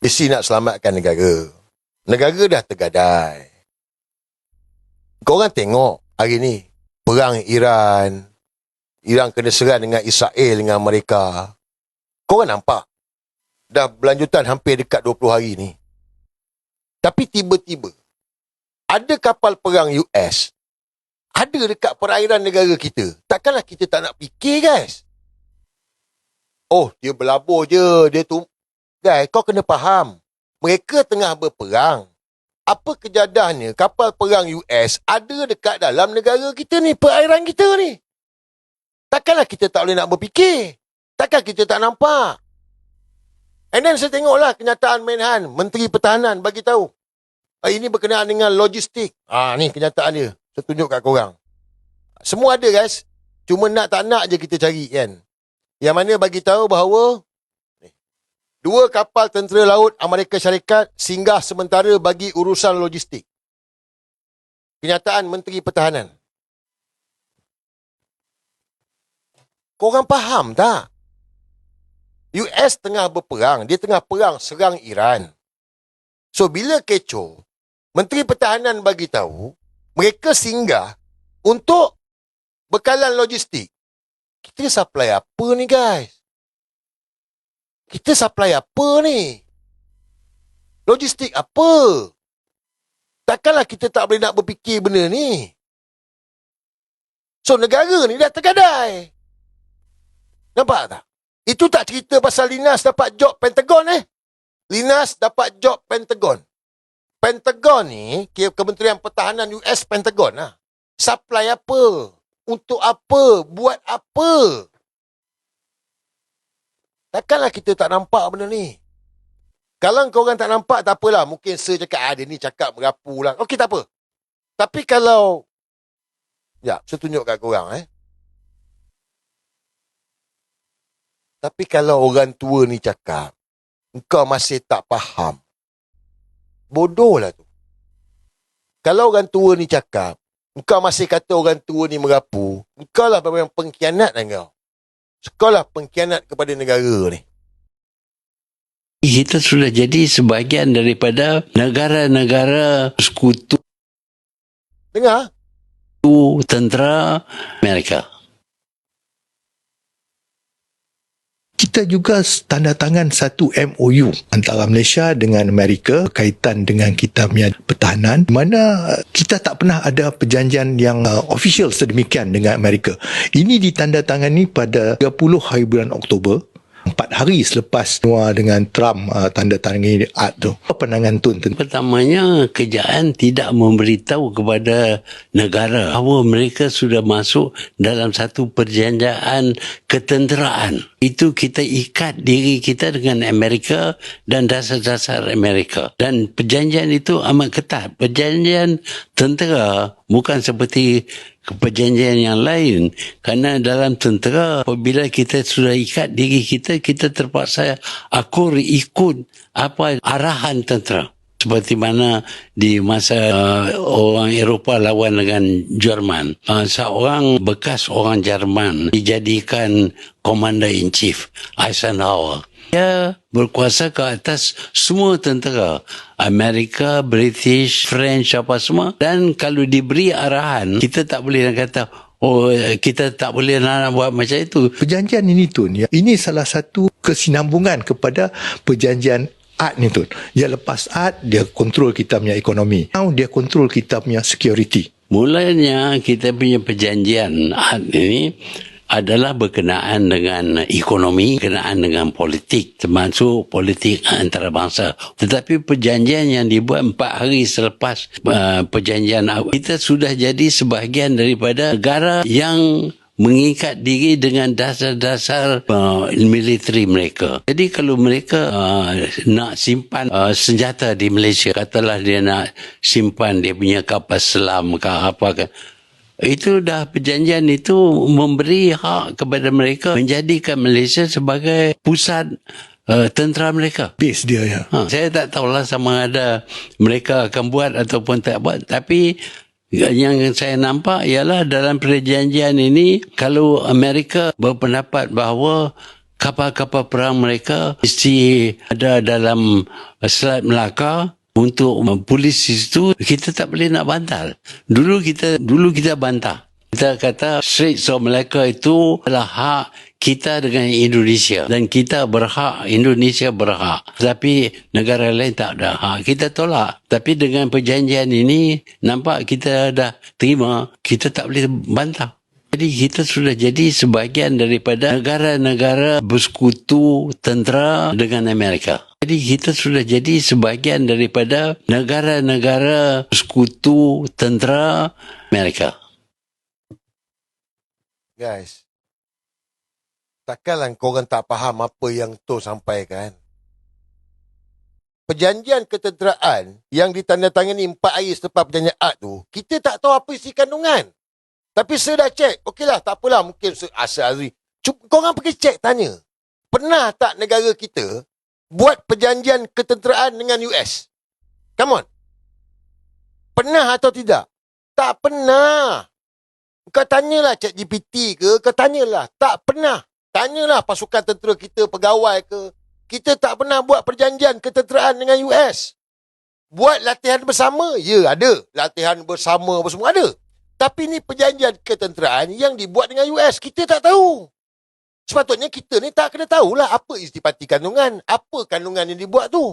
Mesti nak selamatkan negara. Negara dah tergadai. Korang tengok hari ni, perang Iran kena serang dengan Israel dengan Amerika. Korang nampak, dah berlanjutan hampir dekat 20 hari ni. Tapi tiba-tiba, ada kapal perang US, ada dekat perairan negara kita. Takkanlah kita tak nak fikir, guys. Oh, dia berlabur je, dia tu. Guys, kau kena faham. Mereka tengah berperang. Apa kejadiannya kapal perang US ada dekat dalam negara kita ni, perairan kita ni. Takkanlah kita tak boleh nak berfikir. Takkan kita tak nampak. And then saya tengoklah kenyataan Menhan, Menteri Pertahanan bagi tahu. Ini berkenaan dengan logistik. Ni kenyataan dia. Saya tunjuk kat korang. Semua ada, guys. Cuma nak tak nak je kita cari, kan. Yang mana bagi tahu bahawa 2 kapal tentera laut Amerika Syarikat singgah sementara bagi urusan logistik. Kenyataan Menteri Pertahanan. Korang faham tak? US tengah berperang. Dia tengah perang serang Iran. So, bila kecoh, Menteri Pertahanan bagi tahu mereka singgah untuk bekalan logistik. Kita supply apa ni, guys? Kita supply apa ni? Logistik apa? Takkanlah kita tak boleh nak berfikir benda ni. So, negara ni dah tergadai. Nampak tak? Itu tak cerita pasal Linus dapat job Pentagon, Linus dapat job Pentagon. Pentagon ni, Kementerian Pertahanan US Pentagon lah. Supply apa? Untuk apa? Buat apa? Takkanlah kita tak nampak benda ni. Kalau korang tak nampak, tak apalah. Mungkin saya cakap, dia ni cakap merapu lah. Okey, tak apa. Tapi kalau... Ya, saya tunjuk kat korang, Tapi kalau orang tua ni cakap, engkau masih tak faham. Bodoh lah tu. Kalau orang tua ni cakap, engkau masih kata orang tua ni merapu, engkau lah memang pengkhianat lah kau. Sekolah pengkhianat kepada negara ni. Kita sudah jadi sebahagian daripada negara-negara sekutu. Dengar? Tentera Amerika. Kita juga tanda tangan satu MOU antara Malaysia dengan Amerika berkaitan dengan kita punya pertahanan, mana kita tak pernah ada perjanjian yang official sedemikian dengan Amerika. Ini ditandatangani pada 30 hari bulan Oktober, 4 hari selepas Noah dengan Trump tanda tangani tu. Apa pandangan Tun? Pertamanya, kerajaan tidak memberitahu kepada negara bahawa mereka sudah masuk dalam satu perjanjian ketenteraan. Itu kita ikat diri kita dengan Amerika dan dasar-dasar Amerika. Dan perjanjian itu amat ketat. Perjanjian tentera bukan seperti perjanjian yang lain. Kerana dalam tentera, apabila kita sudah ikat diri kita, kita terpaksa akur ikut apa arahan tentera. Seperti mana di masa orang Eropah lawan dengan Jerman. Seorang bekas orang Jerman dijadikan Commander-in-Chief, Eisenhower. Dia berkuasa ke atas semua tentera. Amerika, British, French, apa semua. Dan kalau diberi arahan, kita tak boleh nak kata, kita tak boleh nak buat macam itu. Perjanjian ini Tun, ini salah satu kesinambungan kepada perjanjian AD ni Tun. Dia lepas AD, dia kontrol kita punya ekonomi. Now dia kontrol kita punya security. Mulanya kita punya perjanjian AD ini adalah berkenaan dengan ekonomi, berkenaan dengan politik, termasuk politik antarabangsa. Tetapi perjanjian yang dibuat 4 hari selepas perjanjian, kita sudah jadi sebahagian daripada negara yang mengikat diri dengan dasar-dasar militeri mereka. Jadi kalau mereka nak simpan senjata di Malaysia, katalah dia nak simpan dia punya kapal selam ke apa ke, itu dah perjanjian itu memberi hak kepada mereka menjadikan Malaysia sebagai pusat tentera mereka. Base dia, Saya tak tahulah sama ada mereka akan buat ataupun tak buat. Tapi yang saya nampak ialah dalam perjanjian ini, kalau Amerika berpendapat bahawa Kapal-kapal perang mereka mesti ada dalam Selat Melaka untuk polis itu. Kita tak boleh nak bantal. Dulu kita bantah. Kita kata Straits of Malacca itu adalah hak kita dengan Indonesia dan kita berhak, Indonesia berhak. Tapi negara lain tak ada hak. Kita tolak. Tapi dengan perjanjian ini nampak kita dah terima, kita tak boleh bantah. Jadi kita sudah jadi sebahagian daripada negara-negara bersekutu tentera dengan Amerika. Jadi kita sudah jadi sebahagian daripada negara-negara bersekutu tentera Amerika. Guys, takkanlah korang tak faham apa yang Tor sampaikan. Perjanjian ketenteraan yang ditandatangani 4 hari selepas perjanjian AD tu, kita tak tahu apa isi kandungan. Tapi saya dah cek, okeylah, tak apalah, mungkin asal Azri. Korang pergi cek, tanya. Pernah tak negara kita buat perjanjian ketenteraan dengan US? Come on. Pernah atau tidak? Tak pernah. Kau tanyalah ChatGPT ke, kau tanyalah. Tak pernah. Tanyalah pasukan tentera kita, pegawai ke. Kita tak pernah buat perjanjian ketenteraan dengan US. Buat latihan bersama? Ya, ada. Latihan bersama apa semua ada. Tapi ni perjanjian ketenteraan yang dibuat dengan US. Kita tak tahu. Sepatutnya kita ni tak kena tahulah apa istipati kandungan. Apa kandungan yang dibuat tu.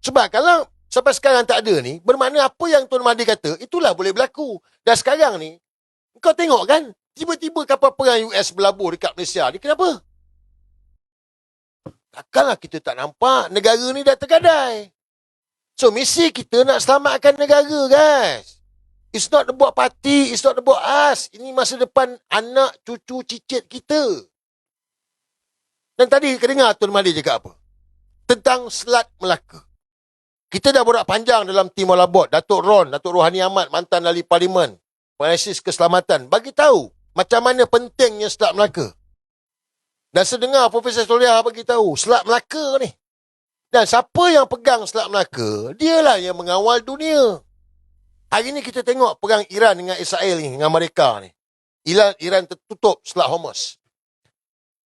Sebab kalau sampai sekarang tak ada ni, bermakna apa yang Tuan Mahathir kata, itulah boleh berlaku. Dan sekarang ni, kau tengok kan, tiba-tiba kapal perang US berlabur dekat Malaysia ni, kenapa? Takkanlah kita tak nampak negara ni dah tergadai. So, misi kita nak selamatkan negara, guys. It's not about parti, it's not about us. Ini masa depan anak, cucu, cicit kita. Dan tadi kau dengar Tuan Mahathir cakap apa? Tentang Selat Melaka. Kita dah borak panjang dalam Timor Labot. Datuk Rohani Ahmad, mantan ahli parlimen, penganalisis keselamatan, bagi tahu macam mana pentingnya Selat Melaka. Dan sedengar Profesor Soliah bagi tahu Selat Melaka ni. Dan siapa yang pegang Selat Melaka, dialah yang mengawal dunia. Hari ni kita tengok perang Iran dengan Israel ni, dengan Amerika ni. Iran tertutup Selat Hormuz.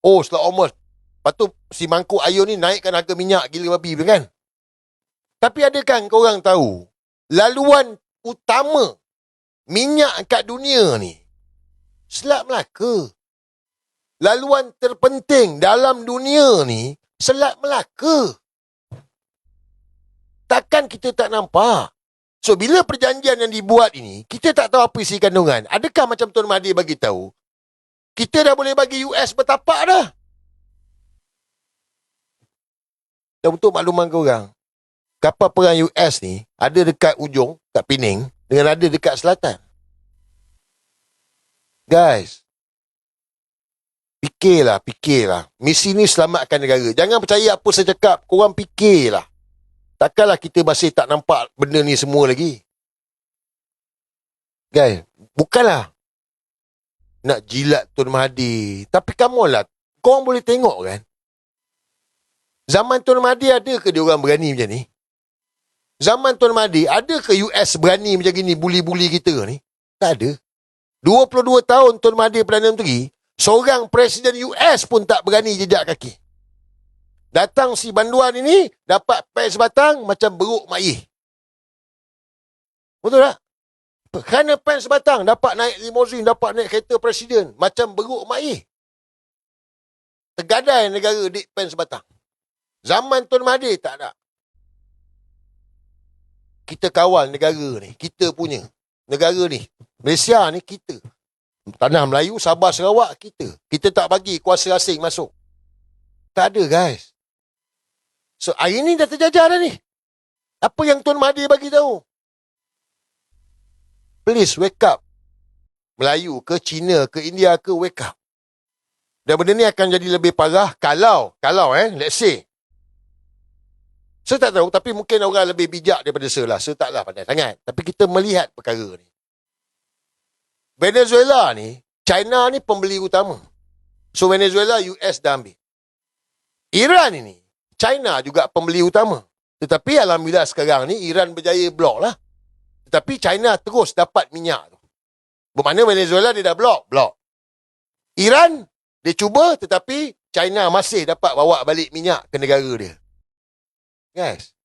Oh, Selat Hormuz. Lepas tu si mangkuk ayun ni naikkan harga minyak gila babi kan? Tapi adakah korang tahu laluan utama minyak kat dunia ni Selat Melaka. Laluan terpenting dalam dunia ni Selat Melaka. Takkan kita tak nampak? So bila perjanjian yang dibuat ini, kita tak tahu apa isi kandungan. Adakah macam Tuan Mahathir bagi tahu, kita dah boleh bagi US bertapak dah? Dan untuk makluman korang, kapal perang US ni ada dekat ujung, kat Pening, dengan ada dekat selatan. Guys, fikirlah. Misi ni selamatkan negara. Jangan percaya apa saya cakap, korang fikirlah. Takkanlah kita masih tak nampak benda ni semua lagi. Guys, bukanlah nak jilat Tuan Mahathir. Tapi come on lah, korang boleh tengok kan, zaman Tuan Mahathir ada ke dia orang berani macam ni? Zaman Tuan Mahathir ada ke US berani macam gini buli-buli kita ni? Tak ada. 22 tahun Tuan Mahathir Perdana Menteri, seorang Presiden US pun tak berani jejak kaki. Datang si banduan ini, dapat pen sebatang macam beruk mak ih. Betul tak? Kerana pen sebatang, dapat naik limousine, dapat naik kereta Presiden, macam beruk mak ih. Tergadai negara dik pen sebatang. Zaman Tuan Mahathir tak ada. Kita kawal negara ni, kita punya. Negara ni, Malaysia ni kita. Tanah Melayu, Sabah, Sarawak kita. Kita tak bagi kuasa asing masuk. Tak ada, guys. So, hari ni dah terjajah dah ni. Apa yang Tuan Mahathir bagi tahu? Please, wake up. Melayu ke, Cina ke, India ke, wake up. Dan benda ni akan jadi lebih parah kalau let's say, saya tak tahu, tapi mungkin orang lebih bijak daripada saya lah. Saya taklah pandai sangat. Tapi kita melihat perkara ni. Venezuela ni, China ni pembeli utama. So Venezuela, US dah ambil. Iran ini, China juga pembeli utama. Tetapi alhamdulillah sekarang ni, Iran berjaya blok lah. Tetapi China terus dapat minyak tu. Bermakna Venezuela dia dah blok. Iran, dia cuba tetapi China masih dapat bawa balik minyak ke negara dia. Guys,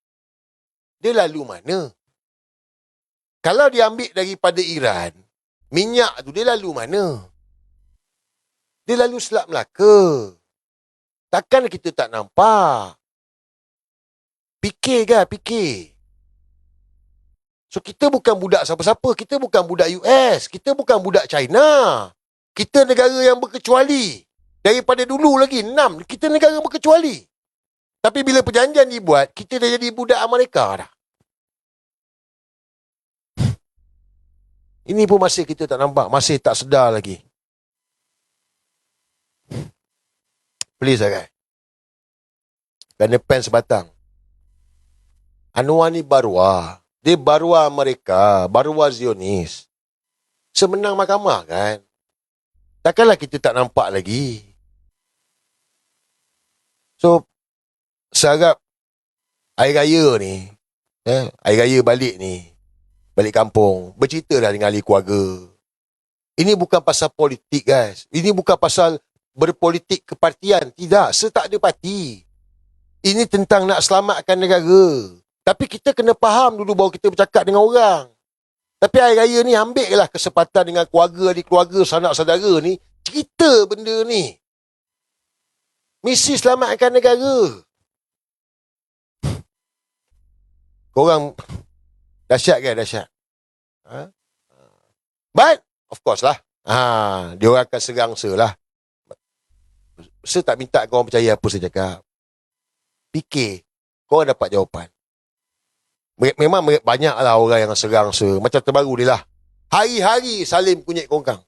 dia lalu mana? Kalau dia ambil daripada Iran, minyak tu dia lalu mana? Dia lalu Selat Melaka. Takkan kita tak nampak? Fikir kan, fikir. So, kita bukan budak siapa-siapa. Kita bukan budak US. Kita bukan budak China. Kita negara yang berkecuali. Daripada dulu lagi, 6. Kita negara berkecuali. Tapi bila perjanjian dibuat, kita dah jadi budak Amerika dah. Ini pun masih kita tak nampak. Masih tak sedar lagi. Please lah guys. Kena pen sebatang. Anwar ni barua. Dia barua mereka. Barua Zionis. Semenang mahkamah kan. Takkanlah kita tak nampak lagi. So, seharap Hari Raya ni, Hari Raya balik ni, balik kampung, berceritalah dengan ahli keluarga. Ini bukan pasal politik guys. Ini bukan pasal berpolitik kepartian. Tidak, tak ada parti. Ini tentang nak selamatkan negara. Tapi kita kena faham dulu baru kita bercakap dengan orang. Tapi Hari Raya ni ambillah kesempatan dengan keluarga, ahli keluarga, sanak saudara ni, cerita benda ni. Misi selamatkan negara. Korang dahsyat kan, dahsyat. But, of course lah. Dia orang akan serang lah. Saya tak minta korang percaya apa saya cakap. Fikir, korang dapat jawapan. Memang banyak lah orang yang serang macam terbaru dia lah. Hari-hari Salim kunyit kongkang.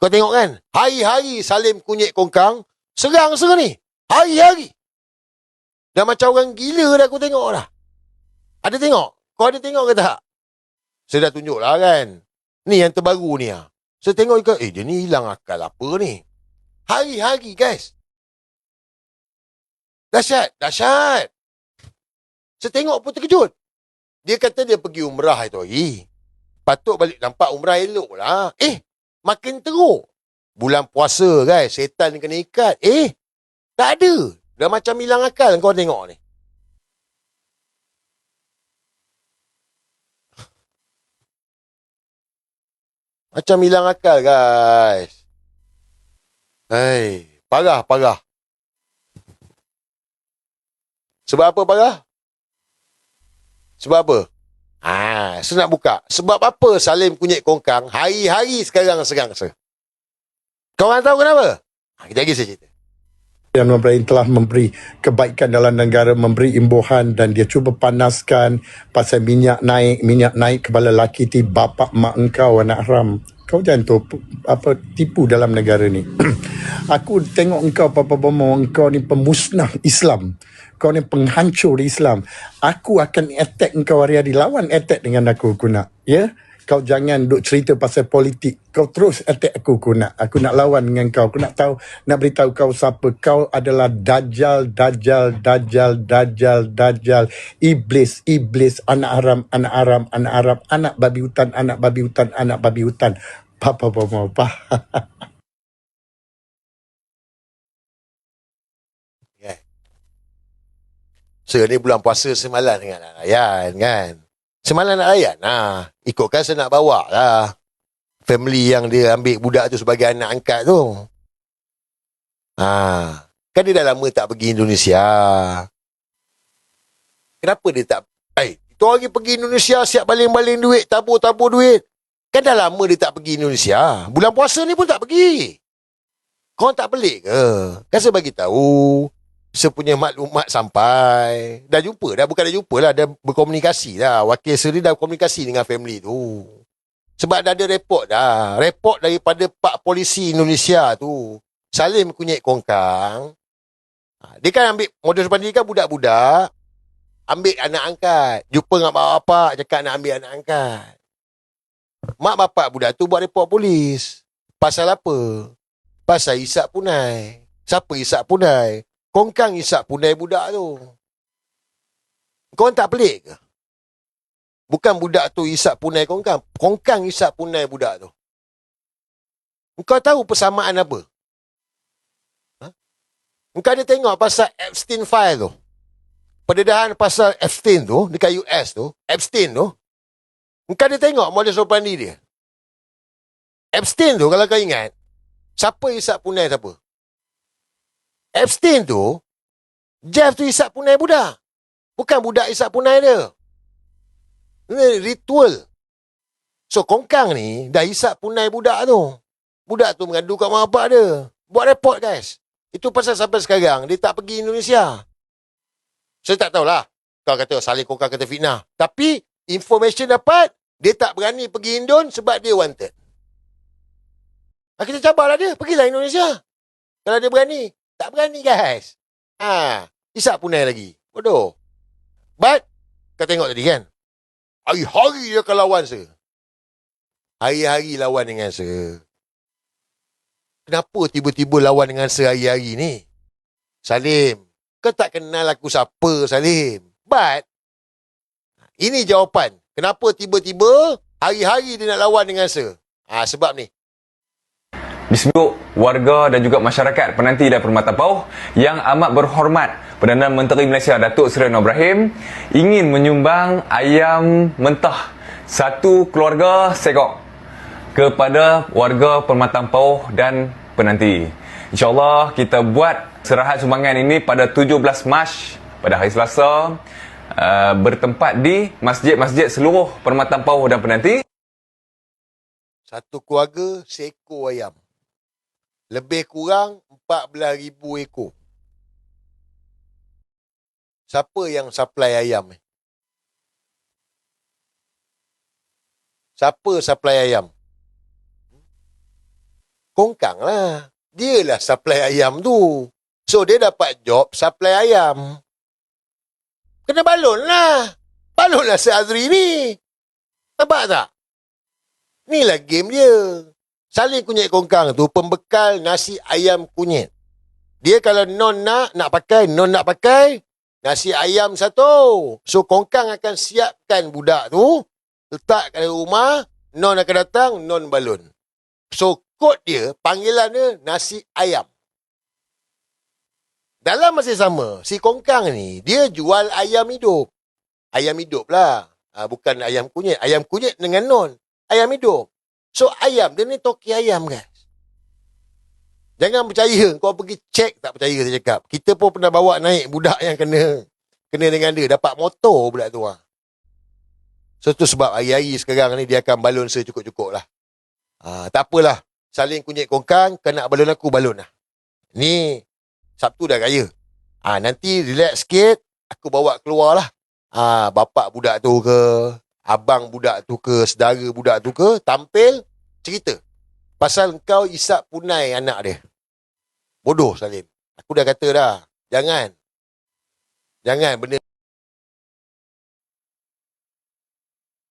Kau tengok kan? Hari-hari Salim kunyit kongkang. Serang ni. Hari-hari. Dah macam orang gila dah aku tengok dah. Ada tengok? Kau ada tengok ke tak? Saya dah tunjuk lah kan. Ni yang terbaru ni lah. Saya tengok ikan, dia ni hilang akal apa ni? Hari-hari guys. Dahsyat, dahsyat. Saya tengok pun terkejut. Dia kata dia pergi umrah itu hari. Patut balik nampak umrah elok lah. Makin teruk. Bulan puasa guys, setan kena ikat. Tak ada. Dah macam hilang akal kau tengok ni. Macam hilang akal guys. Parah, parah. Sebab apa parah? Sebab apa? Saya nak buka. Sebab apa Salim kunyit kongkang hari-hari sekarang serang saya? Korang tahu kenapa? Kita lagi saya cerita. Yang telah memberi kebaikan dalam negara, memberi imbuhan dan dia cuba panaskan pasal minyak naik kepala laki ti bapa mak engkau anak haram. Kau jangan tipu dalam negara ni. Aku tengok engkau Papa Bomo, engkau ni pemusnah Islam. Kau ni penghancur Islam. Aku akan attack engkau hari-hari. Lawan attack dengan aku nak. Ya? Kau jangan duk cerita pasal politik. Kau terus attack aku nak. Aku nak lawan dengan kau. Aku nak tahu, nak beritahu kau siapa. Kau adalah Dajjal. Iblis. Anak haram. Anak babi hutan. Papa Bomo. Ni bulan puasa semalam dengan nak layan kan. Semalam nak layan ikutkan saya nak bawa lah family yang dia ambil budak tu sebagai anak angkat tu. Kan dia dah lama tak pergi Indonesia. Kenapa dia tak itu orang pergi Indonesia siap baling-baling duit, tabur duit. Kan dah lama dia tak pergi Indonesia. Bulan puasa ni pun tak pergi. Korang tak pelik ke? Kan saya bagi tahu. Saya punya maklumat sampai. Dah jumpa dah. Bukan dah jumpa lah. Dah berkomunikasi dah. Wakil sendiri dah komunikasi dengan family tu. Sebab dah ada report dah. Report daripada Pak Polisi Indonesia tu. Salim kunyit kongkang. Dia kan ambil modus pendidikan budak-budak. Ambil anak angkat. Jumpa dengan mak bapak. Cakap nak ambil anak angkat. Mak bapak budak tu buat report polis. Pasal apa? Pasal isap punai. Siapa isap punai? Kongkang isap punai budak tu. Kau tak pelik ke? Bukan budak tu isap punai kongkang. Kongkang isap punai budak tu. Kau tahu persamaan apa? Engkau ada tengok pasal Epstein file tu. Pendedahan pasal Epstein tu dekat US tu, Epstein tu. Engkau ada tengok modus operandi dia. Epstein tu kalau kau ingat, siapa isap punai siapa? Epstein tu, Jeff tu isap punai budak. Bukan budak isap punai dia. Ini ritual. So Kongkang ni dah isap punai budak tu. Budak tu mengadu kat mak bapak dia. Buat report guys. Itu pasal sampai sekarang dia tak pergi Indonesia. Saya tak tahulah. Kau kata Saleh Kongkang kata fitnah. Tapi information dapat, dia tak berani pergi Indon sebab dia wanted. Kita cabarlah dia, pergilah Indonesia. Kalau dia berani. Tak berani guys. Isap punai lagi. Bodoh. But, kau tengok tadi kan. Hari-hari dia akan lawan saya. Hari-hari lawan dengan saya. Kenapa tiba-tiba lawan dengan saya hari-hari ni? Salim, kau tak kenal aku siapa, Salim. But, ini jawapan. Kenapa tiba-tiba hari-hari dia nak lawan dengan saya? Sebab ni. Bismillah, warga dan juga masyarakat penanti dan Permata Pauh yang amat berhormat, Perdana Menteri Malaysia Datuk Seri Anwar Ibrahim ingin menyumbang ayam mentah satu keluarga sekok kepada warga Permata Pauh dan penanti. InsyaAllah kita buat serahan sumbangan ini pada 17 Mac pada hari Selasa, bertempat di masjid-masjid seluruh Permata Pauh dan penanti. Satu keluarga seekor ayam. Lebih kurang 14,000 ekor. Siapa yang supply ayam ni? Siapa supply ayam? Kongkang lah. Dia lah supply ayam tu. So, dia dapat job supply ayam. Kena balon lah. Balon lah Azri ni. Nampak tak? Ni lah game dia. Saleh kunyit Kongkang tu pembekal nasi ayam kunyit. Dia kalau non nak pakai, nasi ayam satu. So, Kongkang akan siapkan budak tu, letak kat rumah, non akan datang, non balon. So, kod dia, panggilan dia, nasi ayam. Dalam masa sama, si Kongkang ni, dia jual ayam hidup. Ayam hidup lah. Bukan ayam kunyit. Ayam kunyit dengan non. Ayam hidup. So, ayam dia ni toki ayam, guys. Jangan percaya. Kau pergi cek, tak percaya saya cakap. Kita pun pernah bawa naik budak yang kena dengan dia. Dapat motor budak tu. So, tu sebab hari-hari sekarang ni dia akan balon secukup-cukup lah. Tak apalah. Saling kunyit Kongkang, kau nak balon aku, balon lah. Ni, Sabtu dah raya. Nanti relax sikit, aku bawa keluar lah. Bapak budak tu ke, abang budak tu ke, saudara budak tu ke, tampil, cerita. Pasal kau isap punai anak dia. Bodoh, Salim. Aku dah kata dah. Jangan benda